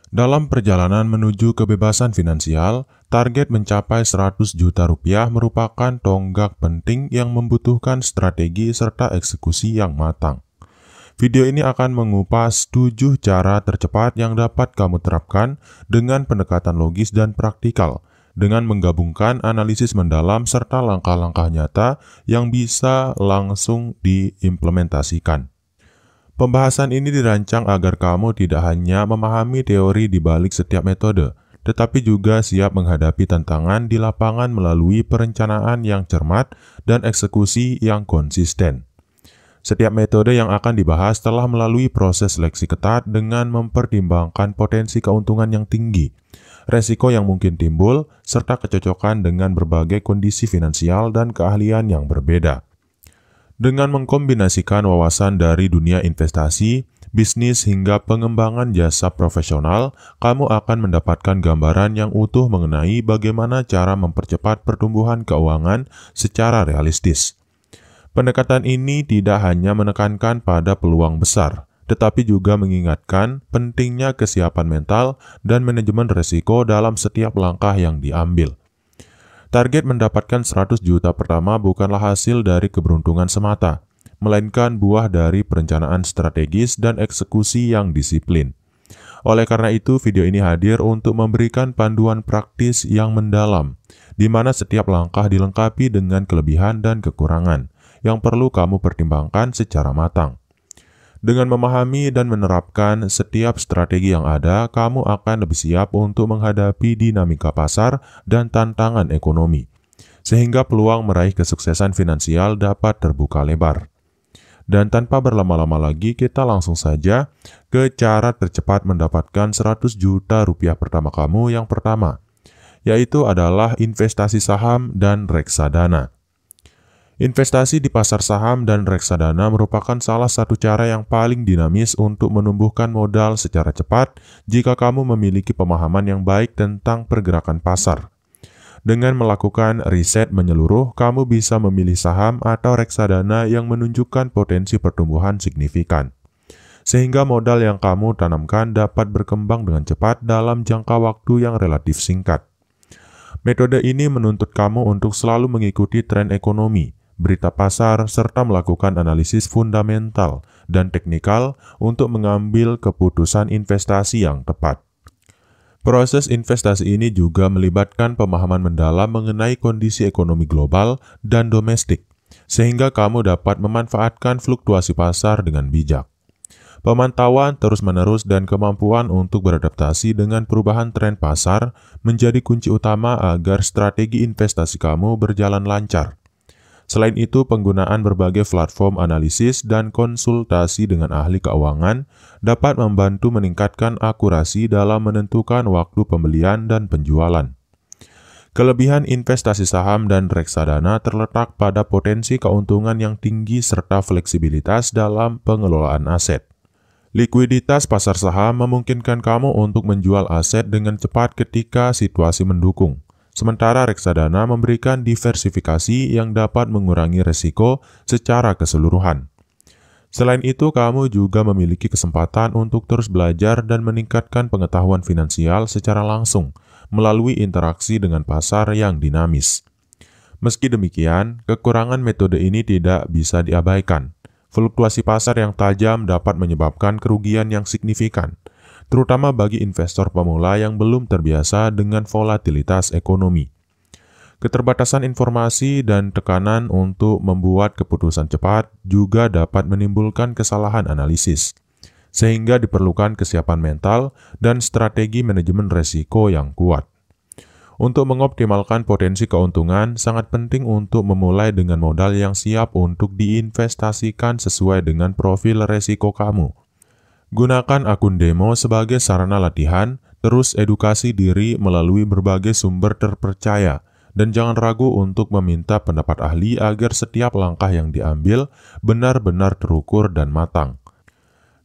Dalam perjalanan menuju kebebasan finansial, target mencapai 100 juta rupiah merupakan tonggak penting yang membutuhkan strategi serta eksekusi yang matang. Video ini akan mengupas 7 cara tercepat yang dapat kamu terapkan dengan pendekatan logis dan praktikal, dengan menggabungkan analisis mendalam serta langkah-langkah nyata yang bisa langsung diimplementasikan. Pembahasan ini dirancang agar kamu tidak hanya memahami teori di balik setiap metode, tetapi juga siap menghadapi tantangan di lapangan melalui perencanaan yang cermat dan eksekusi yang konsisten. Setiap metode yang akan dibahas telah melalui proses seleksi ketat dengan mempertimbangkan potensi keuntungan yang tinggi, resiko yang mungkin timbul, serta kecocokan dengan berbagai kondisi finansial dan keahlian yang berbeda. Dengan mengkombinasikan wawasan dari dunia investasi, bisnis hingga pengembangan jasa profesional, kamu akan mendapatkan gambaran yang utuh mengenai bagaimana cara mempercepat pertumbuhan keuangan secara realistis. Pendekatan ini tidak hanya menekankan pada peluang besar, tetapi juga mengingatkan pentingnya kesiapan mental dan manajemen risiko dalam setiap langkah yang diambil. Target mendapatkan 100 juta pertama bukanlah hasil dari keberuntungan semata, melainkan buah dari perencanaan strategis dan eksekusi yang disiplin. Oleh karena itu, video ini hadir untuk memberikan panduan praktis yang mendalam, di mana setiap langkah dilengkapi dengan kelebihan dan kekurangan yang perlu kamu pertimbangkan secara matang. Dengan memahami dan menerapkan setiap strategi yang ada, kamu akan lebih siap untuk menghadapi dinamika pasar dan tantangan ekonomi, sehingga peluang meraih kesuksesan finansial dapat terbuka lebar. Dan tanpa berlama-lama lagi, kita langsung saja ke cara tercepat mendapatkan 100 juta rupiah pertama kamu yang pertama, yaitu adalah investasi saham dan reksadana. Investasi di pasar saham dan reksadana merupakan salah satu cara yang paling dinamis untuk menumbuhkan modal secara cepat jika kamu memiliki pemahaman yang baik tentang pergerakan pasar. Dengan melakukan riset menyeluruh, kamu bisa memilih saham atau reksadana yang menunjukkan potensi pertumbuhan signifikan, sehingga modal yang kamu tanamkan dapat berkembang dengan cepat dalam jangka waktu yang relatif singkat. Metode ini menuntut kamu untuk selalu mengikuti tren ekonomi, berita pasar, serta melakukan analisis fundamental dan teknikal untuk mengambil keputusan investasi yang tepat. Proses investasi ini juga melibatkan pemahaman mendalam mengenai kondisi ekonomi global dan domestik, sehingga kamu dapat memanfaatkan fluktuasi pasar dengan bijak. Pemantauan terus-menerus dan kemampuan untuk beradaptasi dengan perubahan tren pasar menjadi kunci utama agar strategi investasi kamu berjalan lancar. Selain itu, penggunaan berbagai platform analisis dan konsultasi dengan ahli keuangan dapat membantu meningkatkan akurasi dalam menentukan waktu pembelian dan penjualan. Kelebihan investasi saham dan reksadana terletak pada potensi keuntungan yang tinggi serta fleksibilitas dalam pengelolaan aset. Likuiditas pasar saham memungkinkan kamu untuk menjual aset dengan cepat ketika situasi mendukung. Sementara reksadana memberikan diversifikasi yang dapat mengurangi resiko secara keseluruhan. Selain itu, kamu juga memiliki kesempatan untuk terus belajar dan meningkatkan pengetahuan finansial secara langsung melalui interaksi dengan pasar yang dinamis. Meski demikian, kekurangan metode ini tidak bisa diabaikan. Fluktuasi pasar yang tajam dapat menyebabkan kerugian yang signifikan, terutama bagi investor pemula yang belum terbiasa dengan volatilitas ekonomi. Keterbatasan informasi dan tekanan untuk membuat keputusan cepat juga dapat menimbulkan kesalahan analisis, sehingga diperlukan kesiapan mental dan strategi manajemen risiko yang kuat. Untuk mengoptimalkan potensi keuntungan, sangat penting untuk memulai dengan modal yang siap untuk diinvestasikan sesuai dengan profil risiko kamu. Gunakan akun demo sebagai sarana latihan, terus edukasi diri melalui berbagai sumber terpercaya, dan jangan ragu untuk meminta pendapat ahli agar setiap langkah yang diambil benar-benar terukur dan matang.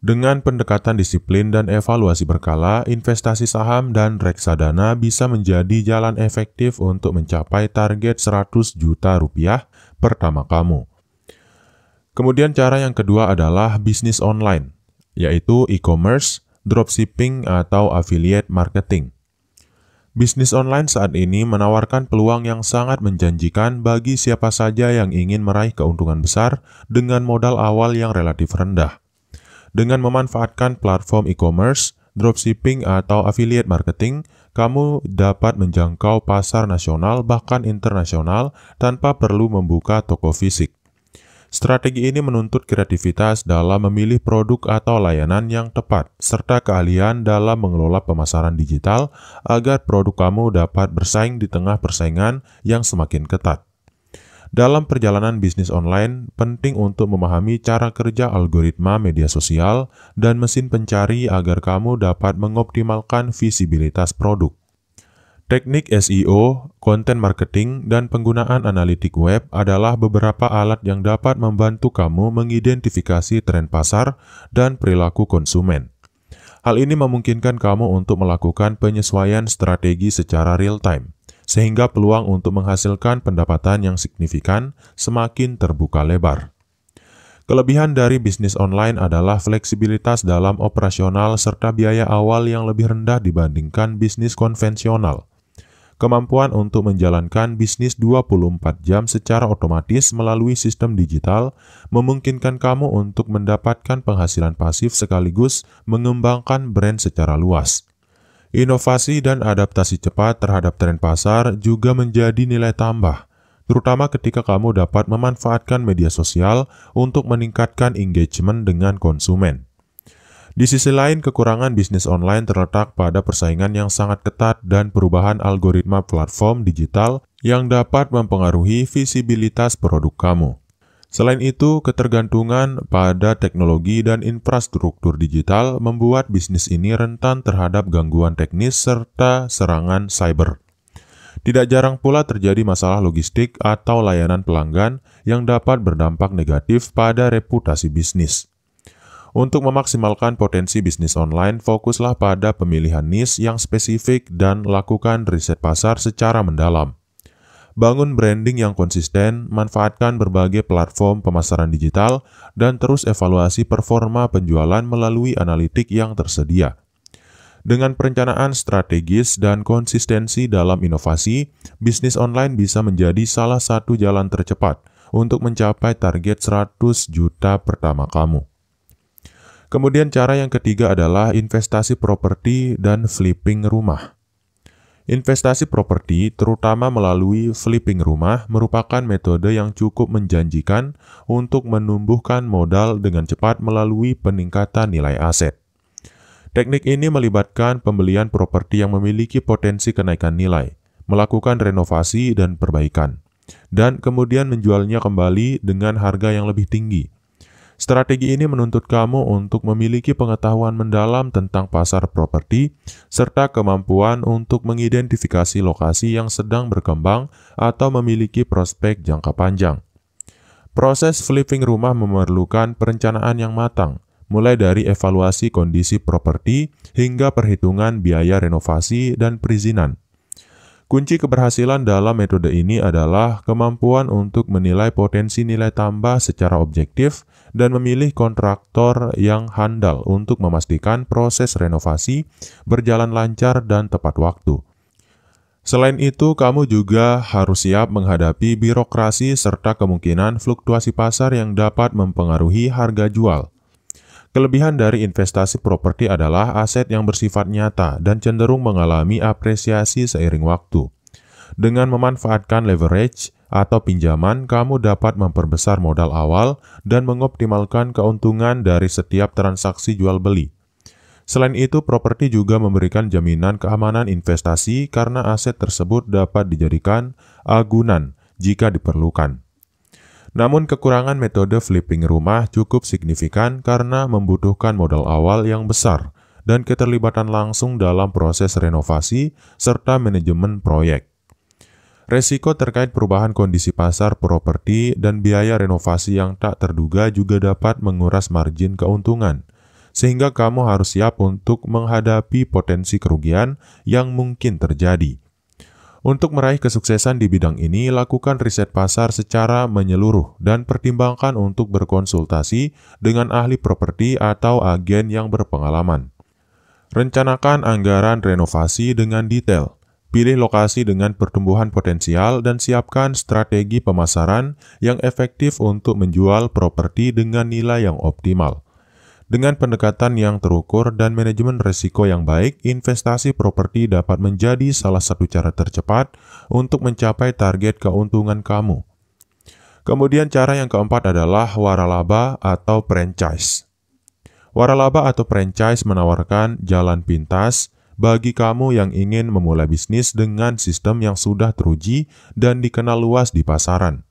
Dengan pendekatan disiplin dan evaluasi berkala, investasi saham dan reksadana bisa menjadi jalan efektif untuk mencapai target 100 juta rupiah pertama kamu. Kemudian cara yang kedua adalah bisnis online, yaitu e-commerce, dropshipping, atau affiliate marketing. Bisnis online saat ini menawarkan peluang yang sangat menjanjikan bagi siapa saja yang ingin meraih keuntungan besar dengan modal awal yang relatif rendah. Dengan memanfaatkan platform e-commerce, dropshipping, atau affiliate marketing, kamu dapat menjangkau pasar nasional bahkan internasional tanpa perlu membuka toko fisik. Strategi ini menuntut kreativitas dalam memilih produk atau layanan yang tepat, serta keahlian dalam mengelola pemasaran digital agar produk kamu dapat bersaing di tengah persaingan yang semakin ketat. Dalam perjalanan bisnis online, penting untuk memahami cara kerja algoritma media sosial dan mesin pencari agar kamu dapat mengoptimalkan visibilitas produk. Teknik SEO, content marketing, dan penggunaan analitik web adalah beberapa alat yang dapat membantu kamu mengidentifikasi tren pasar dan perilaku konsumen. Hal ini memungkinkan kamu untuk melakukan penyesuaian strategi secara real-time, sehingga peluang untuk menghasilkan pendapatan yang signifikan semakin terbuka lebar. Kelebihan dari bisnis online adalah fleksibilitas dalam operasional serta biaya awal yang lebih rendah dibandingkan bisnis konvensional. Kemampuan untuk menjalankan bisnis 24 jam secara otomatis melalui sistem digital memungkinkan kamu untuk mendapatkan penghasilan pasif sekaligus mengembangkan brand secara luas. Inovasi dan adaptasi cepat terhadap tren pasar juga menjadi nilai tambah, terutama ketika kamu dapat memanfaatkan media sosial untuk meningkatkan engagement dengan konsumen. Di sisi lain, kekurangan bisnis online terletak pada persaingan yang sangat ketat dan perubahan algoritma platform digital yang dapat mempengaruhi visibilitas produk kamu. Selain itu, ketergantungan pada teknologi dan infrastruktur digital membuat bisnis ini rentan terhadap gangguan teknis serta serangan cyber. Tidak jarang pula terjadi masalah logistik atau layanan pelanggan yang dapat berdampak negatif pada reputasi bisnis. Untuk memaksimalkan potensi bisnis online, fokuslah pada pemilihan niche yang spesifik dan lakukan riset pasar secara mendalam. Bangun branding yang konsisten, manfaatkan berbagai platform pemasaran digital, dan terus evaluasi performa penjualan melalui analitik yang tersedia. Dengan perencanaan strategis dan konsistensi dalam inovasi, bisnis online bisa menjadi salah satu jalan tercepat untuk mencapai target 100 juta pertama kamu. Kemudian cara yang ketiga adalah investasi properti dan flipping rumah. Investasi properti, terutama melalui flipping rumah, merupakan metode yang cukup menjanjikan untuk menumbuhkan modal dengan cepat melalui peningkatan nilai aset. Teknik ini melibatkan pembelian properti yang memiliki potensi kenaikan nilai, melakukan renovasi dan perbaikan, dan kemudian menjualnya kembali dengan harga yang lebih tinggi. Strategi ini menuntut kamu untuk memiliki pengetahuan mendalam tentang pasar properti, serta kemampuan untuk mengidentifikasi lokasi yang sedang berkembang atau memiliki prospek jangka panjang. Proses flipping rumah memerlukan perencanaan yang matang, mulai dari evaluasi kondisi properti hingga perhitungan biaya renovasi dan perizinan. Kunci keberhasilan dalam metode ini adalah kemampuan untuk menilai potensi nilai tambah secara objektif dan memilih kontraktor yang handal untuk memastikan proses renovasi berjalan lancar dan tepat waktu. Selain itu, kamu juga harus siap menghadapi birokrasi serta kemungkinan fluktuasi pasar yang dapat mempengaruhi harga jual. Kelebihan dari investasi properti adalah aset yang bersifat nyata dan cenderung mengalami apresiasi seiring waktu. Dengan memanfaatkan leverage atau pinjaman, kamu dapat memperbesar modal awal dan mengoptimalkan keuntungan dari setiap transaksi jual-beli. Selain itu, properti juga memberikan jaminan keamanan investasi karena aset tersebut dapat dijadikan agunan jika diperlukan. Namun kekurangan metode flipping rumah cukup signifikan karena membutuhkan modal awal yang besar dan keterlibatan langsung dalam proses renovasi serta manajemen proyek. Resiko terkait perubahan kondisi pasar properti dan biaya renovasi yang tak terduga juga dapat menguras margin keuntungan, sehingga kamu harus siap untuk menghadapi potensi kerugian yang mungkin terjadi. Untuk meraih kesuksesan di bidang ini, lakukan riset pasar secara menyeluruh dan pertimbangkan untuk berkonsultasi dengan ahli properti atau agen yang berpengalaman. Rencanakan anggaran renovasi dengan detail. Pilih lokasi dengan pertumbuhan potensial dan siapkan strategi pemasaran yang efektif untuk menjual properti dengan nilai yang optimal. Dengan pendekatan yang terukur dan manajemen risiko yang baik, investasi properti dapat menjadi salah satu cara tercepat untuk mencapai target keuntungan kamu. Kemudian cara yang keempat adalah waralaba atau franchise. Waralaba atau franchise menawarkan jalan pintas bagi kamu yang ingin memulai bisnis dengan sistem yang sudah teruji dan dikenal luas di pasaran.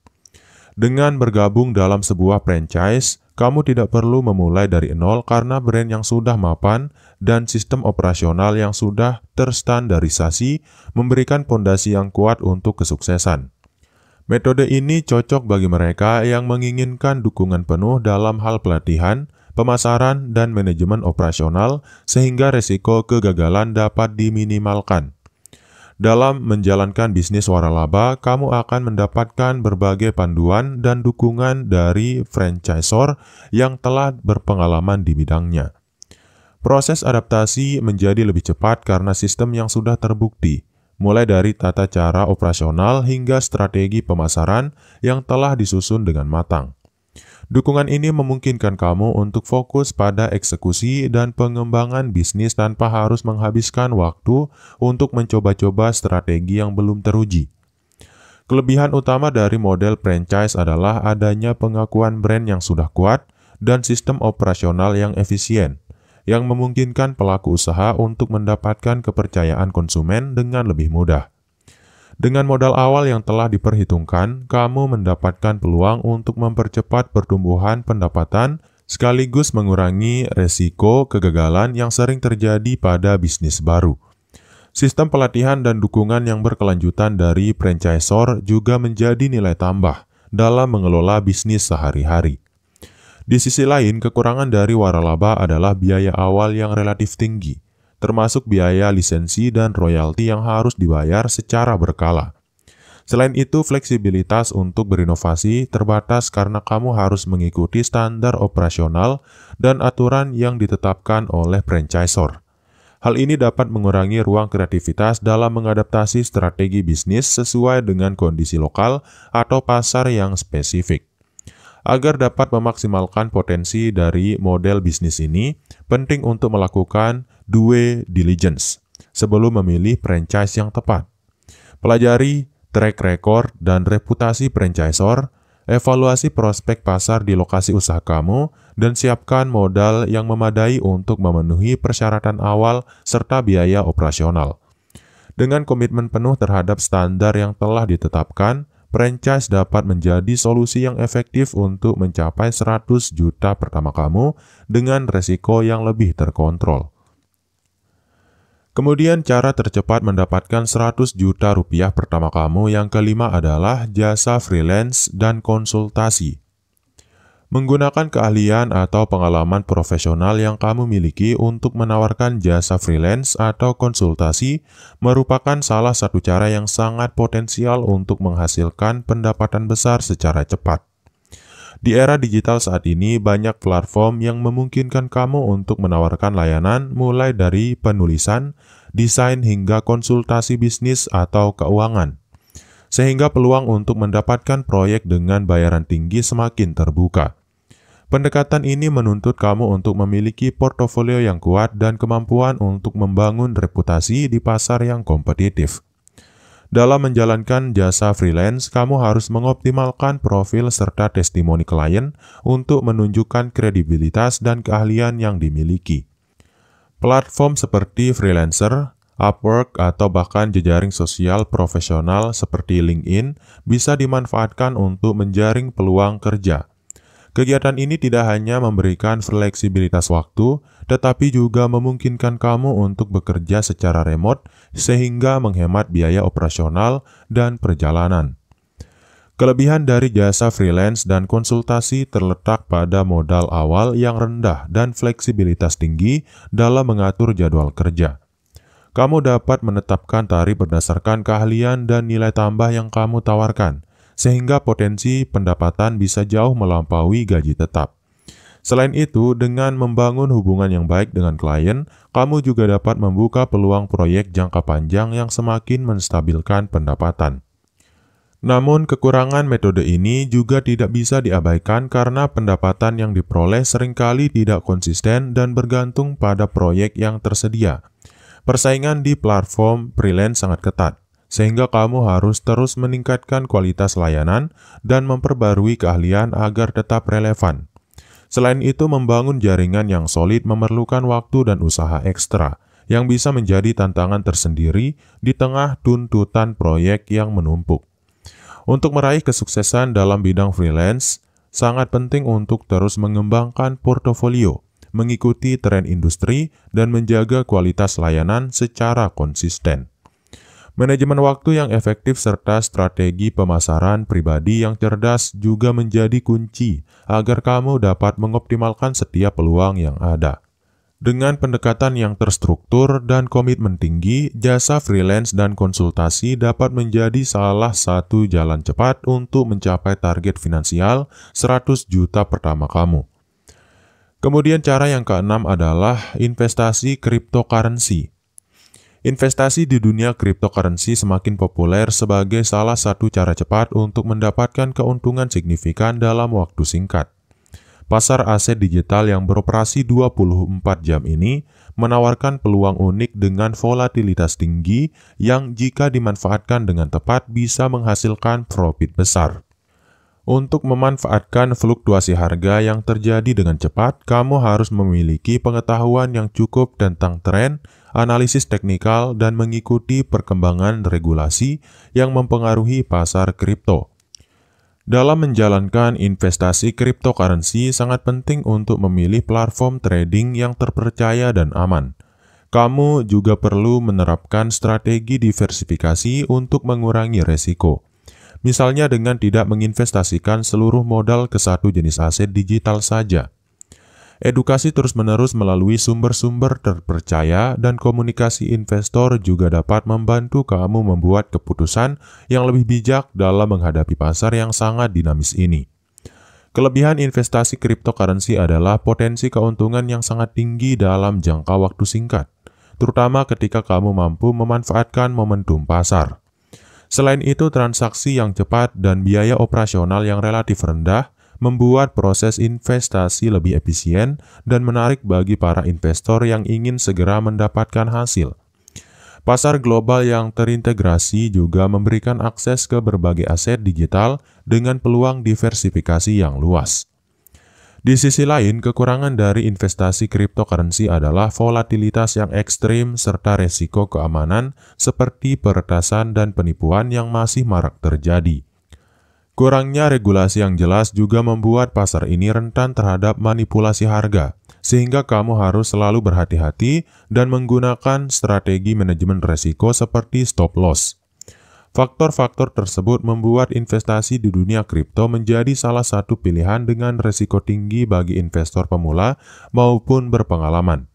Dengan bergabung dalam sebuah franchise, kamu tidak perlu memulai dari nol karena brand yang sudah mapan dan sistem operasional yang sudah terstandarisasi memberikan fondasi yang kuat untuk kesuksesan. Metode ini cocok bagi mereka yang menginginkan dukungan penuh dalam hal pelatihan, pemasaran, dan manajemen operasional sehingga risiko kegagalan dapat diminimalkan. Dalam menjalankan bisnis waralaba, kamu akan mendapatkan berbagai panduan dan dukungan dari franchisor yang telah berpengalaman di bidangnya. Proses adaptasi menjadi lebih cepat karena sistem yang sudah terbukti, mulai dari tata cara operasional hingga strategi pemasaran yang telah disusun dengan matang. Dukungan ini memungkinkan kamu untuk fokus pada eksekusi dan pengembangan bisnis tanpa harus menghabiskan waktu untuk mencoba-coba strategi yang belum teruji. Kelebihan utama dari model franchise adalah adanya pengakuan brand yang sudah kuat dan sistem operasional yang efisien, yang memungkinkan pelaku usaha untuk mendapatkan kepercayaan konsumen dengan lebih mudah. Dengan modal awal yang telah diperhitungkan, kamu mendapatkan peluang untuk mempercepat pertumbuhan pendapatan sekaligus mengurangi resiko kegagalan yang sering terjadi pada bisnis baru. Sistem pelatihan dan dukungan yang berkelanjutan dari franchisor juga menjadi nilai tambah dalam mengelola bisnis sehari-hari. Di sisi lain, kekurangan dari waralaba adalah biaya awal yang relatif tinggi, termasuk biaya lisensi dan royalti yang harus dibayar secara berkala. Selain itu, fleksibilitas untuk berinovasi terbatas karena kamu harus mengikuti standar operasional dan aturan yang ditetapkan oleh franchisor. Hal ini dapat mengurangi ruang kreativitas dalam mengadaptasi strategi bisnis sesuai dengan kondisi lokal atau pasar yang spesifik. Agar dapat memaksimalkan potensi dari model bisnis ini, penting untuk melakukan due diligence sebelum memilih franchise yang tepat. Pelajari track record dan reputasi franchisor, evaluasi prospek pasar di lokasi usaha kamu, dan siapkan modal yang memadai untuk memenuhi persyaratan awal serta biaya operasional. Dengan komitmen penuh terhadap standar yang telah ditetapkan, franchise dapat menjadi solusi yang efektif untuk mencapai 100 juta pertama kamu dengan resiko yang lebih terkontrol. Kemudian cara tercepat mendapatkan 100 juta rupiah pertama kamu yang kelima adalah jasa freelance dan konsultasi. Menggunakan keahlian atau pengalaman profesional yang kamu miliki untuk menawarkan jasa freelance atau konsultasi merupakan salah satu cara yang sangat potensial untuk menghasilkan pendapatan besar secara cepat. Di era digital saat ini, banyak platform yang memungkinkan kamu untuk menawarkan layanan mulai dari penulisan, desain hingga konsultasi bisnis atau keuangan, sehingga peluang untuk mendapatkan proyek dengan bayaran tinggi semakin terbuka. Pendekatan ini menuntut kamu untuk memiliki portofolio yang kuat dan kemampuan untuk membangun reputasi di pasar yang kompetitif. Dalam menjalankan jasa freelance, kamu harus mengoptimalkan profil serta testimoni klien untuk menunjukkan kredibilitas dan keahlian yang dimiliki. Platform seperti Freelancer, Upwork, atau bahkan jejaring sosial profesional seperti LinkedIn bisa dimanfaatkan untuk menjaring peluang kerja. Kegiatan ini tidak hanya memberikan fleksibilitas waktu, tetapi juga memungkinkan kamu untuk bekerja secara remote sehingga menghemat biaya operasional dan perjalanan. Kelebihan dari jasa freelance dan konsultasi terletak pada modal awal yang rendah dan fleksibilitas tinggi dalam mengatur jadwal kerja. Kamu dapat menetapkan tarif berdasarkan keahlian dan nilai tambah yang kamu tawarkan, sehingga potensi pendapatan bisa jauh melampaui gaji tetap. Selain itu, dengan membangun hubungan yang baik dengan klien, kamu juga dapat membuka peluang proyek jangka panjang yang semakin menstabilkan pendapatan. Namun, kekurangan metode ini juga tidak bisa diabaikan karena pendapatan yang diperoleh seringkali tidak konsisten dan bergantung pada proyek yang tersedia. Persaingan di platform freelance sangat ketat, sehingga kamu harus terus meningkatkan kualitas layanan dan memperbarui keahlian agar tetap relevan. Selain itu, membangun jaringan yang solid memerlukan waktu dan usaha ekstra, yang bisa menjadi tantangan tersendiri di tengah tuntutan proyek yang menumpuk. Untuk meraih kesuksesan dalam bidang freelance, sangat penting untuk terus mengembangkan portofolio, mengikuti tren industri, dan menjaga kualitas layanan secara konsisten. Manajemen waktu yang efektif serta strategi pemasaran pribadi yang cerdas juga menjadi kunci agar kamu dapat mengoptimalkan setiap peluang yang ada. Dengan pendekatan yang terstruktur dan komitmen tinggi, jasa freelance dan konsultasi dapat menjadi salah satu jalan cepat untuk mencapai target finansial 100 juta pertama kamu. Kemudian cara yang keenam adalah investasi cryptocurrency. Investasi di dunia cryptocurrency semakin populer sebagai salah satu cara cepat untuk mendapatkan keuntungan signifikan dalam waktu singkat. Pasar aset digital yang beroperasi 24 jam ini menawarkan peluang unik dengan volatilitas tinggi yang jika dimanfaatkan dengan tepat bisa menghasilkan profit besar. Untuk memanfaatkan fluktuasi harga yang terjadi dengan cepat, kamu harus memiliki pengetahuan yang cukup tentang tren, analisis teknikal, dan mengikuti perkembangan regulasi yang mempengaruhi pasar kripto. Dalam menjalankan investasi cryptocurrency, sangat penting untuk memilih platform trading yang terpercaya dan aman. Kamu juga perlu menerapkan strategi diversifikasi untuk mengurangi resiko. Misalnya dengan tidak menginvestasikan seluruh modal ke satu jenis aset digital saja. Edukasi terus-menerus melalui sumber-sumber terpercaya dan komunikasi investor juga dapat membantu kamu membuat keputusan yang lebih bijak dalam menghadapi pasar yang sangat dinamis ini. Kelebihan investasi cryptocurrency adalah potensi keuntungan yang sangat tinggi dalam jangka waktu singkat, terutama ketika kamu mampu memanfaatkan momentum pasar. Selain itu, transaksi yang cepat dan biaya operasional yang relatif rendah membuat proses investasi lebih efisien dan menarik bagi para investor yang ingin segera mendapatkan hasil. Pasar global yang terintegrasi juga memberikan akses ke berbagai aset digital dengan peluang diversifikasi yang luas. Di sisi lain, kekurangan dari investasi cryptocurrency adalah volatilitas yang ekstrim serta resiko keamanan seperti peretasan dan penipuan yang masih marak terjadi. Kurangnya regulasi yang jelas juga membuat pasar ini rentan terhadap manipulasi harga, sehingga kamu harus selalu berhati-hati dan menggunakan strategi manajemen resiko seperti stop loss. Faktor-faktor tersebut membuat investasi di dunia kripto menjadi salah satu pilihan dengan resiko tinggi bagi investor pemula maupun berpengalaman.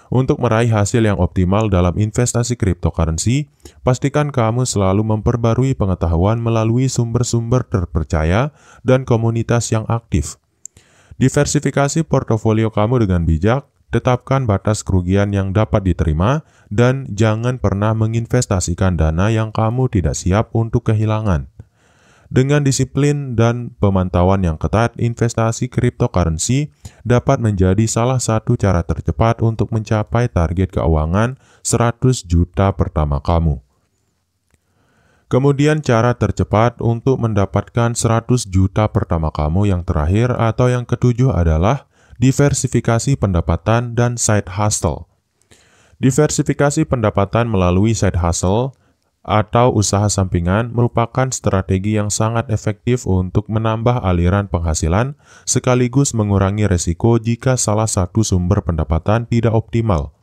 Untuk meraih hasil yang optimal dalam investasi cryptocurrency, pastikan kamu selalu memperbarui pengetahuan melalui sumber-sumber terpercaya dan komunitas yang aktif. Diversifikasi portofolio kamu dengan bijak, tetapkan batas kerugian yang dapat diterima, dan jangan pernah menginvestasikan dana yang kamu tidak siap untuk kehilangan. Dengan disiplin dan pemantauan yang ketat, investasi cryptocurrency dapat menjadi salah satu cara tercepat untuk mencapai target keuangan 100 juta pertama kamu. Kemudian cara tercepat untuk mendapatkan 100 juta pertama kamu yang terakhir atau yang ketujuh adalah diversifikasi pendapatan dan side hustle. Diversifikasi pendapatan melalui side hustle atau usaha sampingan merupakan strategi yang sangat efektif untuk menambah aliran penghasilan sekaligus mengurangi resiko jika salah satu sumber pendapatan tidak optimal.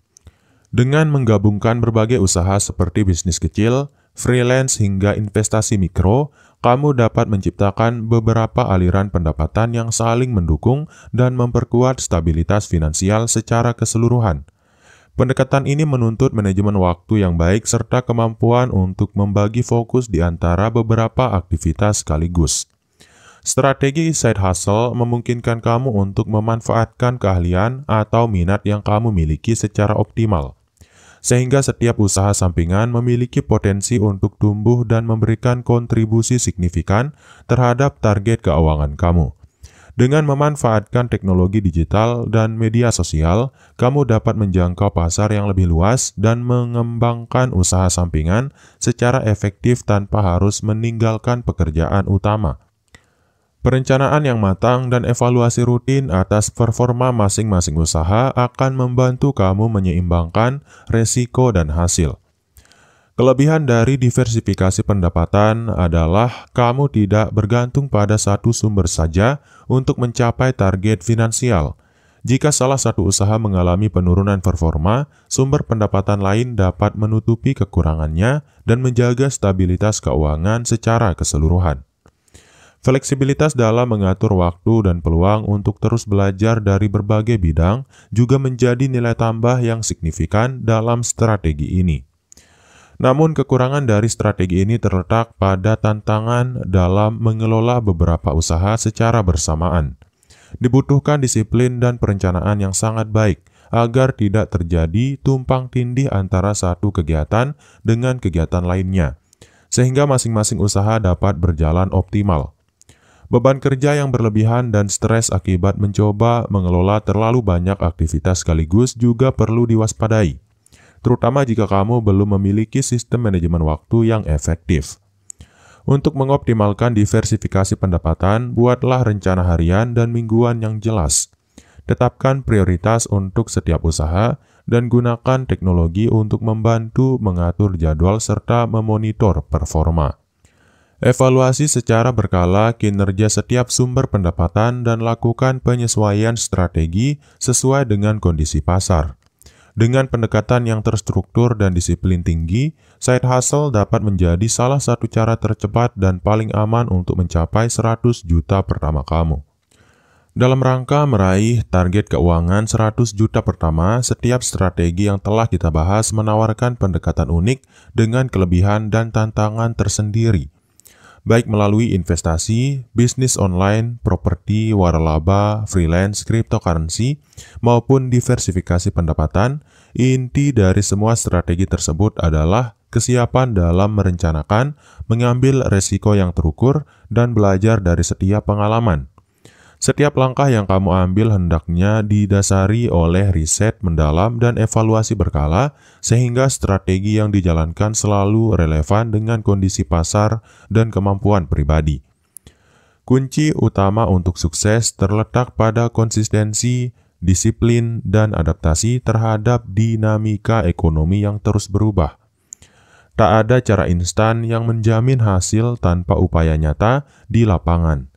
Dengan menggabungkan berbagai usaha seperti bisnis kecil, freelance hingga investasi mikro, kamu dapat menciptakan beberapa aliran pendapatan yang saling mendukung dan memperkuat stabilitas finansial secara keseluruhan. Pendekatan ini menuntut manajemen waktu yang baik serta kemampuan untuk membagi fokus di antara beberapa aktivitas sekaligus. Strategi side hustle memungkinkan kamu untuk memanfaatkan keahlian atau minat yang kamu miliki secara optimal, sehingga setiap usaha sampingan memiliki potensi untuk tumbuh dan memberikan kontribusi signifikan terhadap target keuangan kamu. Dengan memanfaatkan teknologi digital dan media sosial, kamu dapat menjangkau pasar yang lebih luas dan mengembangkan usaha sampingan secara efektif tanpa harus meninggalkan pekerjaan utama. Perencanaan yang matang dan evaluasi rutin atas performa masing-masing usaha akan membantu kamu menyeimbangkan resiko dan hasil. Kelebihan dari diversifikasi pendapatan adalah kamu tidak bergantung pada satu sumber saja untuk mencapai target finansial. Jika salah satu usaha mengalami penurunan performa, sumber pendapatan lain dapat menutupi kekurangannya dan menjaga stabilitas keuangan secara keseluruhan. Fleksibilitas dalam mengatur waktu dan peluang untuk terus belajar dari berbagai bidang juga menjadi nilai tambah yang signifikan dalam strategi ini. Namun kekurangan dari strategi ini terletak pada tantangan dalam mengelola beberapa usaha secara bersamaan. Dibutuhkan disiplin dan perencanaan yang sangat baik agar tidak terjadi tumpang tindih antara satu kegiatan dengan kegiatan lainnya, sehingga masing-masing usaha dapat berjalan optimal. Beban kerja yang berlebihan dan stres akibat mencoba mengelola terlalu banyak aktivitas sekaligus juga perlu diwaspadai, terutama jika kamu belum memiliki sistem manajemen waktu yang efektif. Untuk mengoptimalkan diversifikasi pendapatan, buatlah rencana harian dan mingguan yang jelas. Tetapkan prioritas untuk setiap usaha dan gunakan teknologi untuk membantu mengatur jadwal serta memonitor performa. Evaluasi secara berkala kinerja setiap sumber pendapatan dan lakukan penyesuaian strategi sesuai dengan kondisi pasar. Dengan pendekatan yang terstruktur dan disiplin tinggi, side hustle dapat menjadi salah satu cara tercepat dan paling aman untuk mencapai 100 juta pertama kamu. Dalam rangka meraih target keuangan 100 juta pertama, setiap strategi yang telah kita bahas menawarkan pendekatan unik dengan kelebihan dan tantangan tersendiri. Baik melalui investasi, bisnis online, properti, waralaba, freelance, cryptocurrency, maupun diversifikasi pendapatan, inti dari semua strategi tersebut adalah kesiapan dalam merencanakan, mengambil resiko yang terukur, dan belajar dari setiap pengalaman. Setiap langkah yang kamu ambil hendaknya didasari oleh riset mendalam dan evaluasi berkala, sehingga strategi yang dijalankan selalu relevan dengan kondisi pasar dan kemampuan pribadi. Kunci utama untuk sukses terletak pada konsistensi, disiplin, dan adaptasi terhadap dinamika ekonomi yang terus berubah. Tak ada cara instan yang menjamin hasil tanpa upaya nyata di lapangan,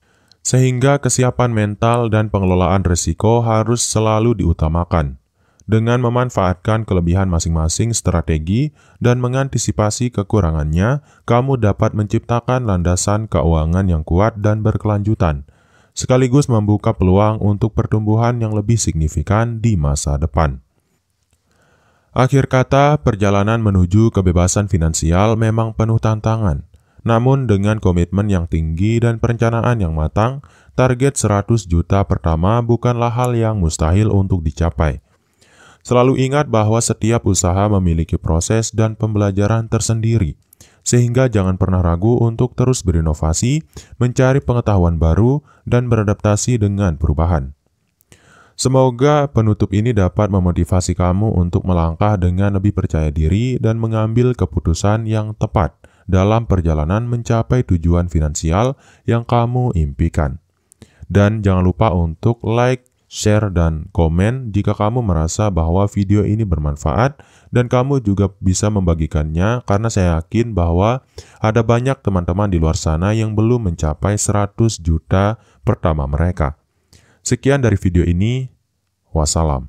sehingga kesiapan mental dan pengelolaan risiko harus selalu diutamakan. Dengan memanfaatkan kelebihan masing-masing strategi dan mengantisipasi kekurangannya, kamu dapat menciptakan landasan keuangan yang kuat dan berkelanjutan, sekaligus membuka peluang untuk pertumbuhan yang lebih signifikan di masa depan. Akhir kata, perjalanan menuju kebebasan finansial memang penuh tantangan. Namun dengan komitmen yang tinggi dan perencanaan yang matang, target 100 juta pertama bukanlah hal yang mustahil untuk dicapai. Selalu ingat bahwa setiap usaha memiliki proses dan pembelajaran tersendiri, sehingga jangan pernah ragu untuk terus berinovasi, mencari pengetahuan baru, dan beradaptasi dengan perubahan. Semoga penutup ini dapat memotivasi kamu untuk melangkah dengan lebih percaya diri dan mengambil keputusan yang tepat dalam perjalanan mencapai tujuan finansial yang kamu impikan. Dan jangan lupa untuk like, share, dan komen jika kamu merasa bahwa video ini bermanfaat, dan kamu juga bisa membagikannya karena saya yakin bahwa ada banyak teman-teman di luar sana yang belum mencapai 100 juta pertama mereka. Sekian dari video ini, wassalam.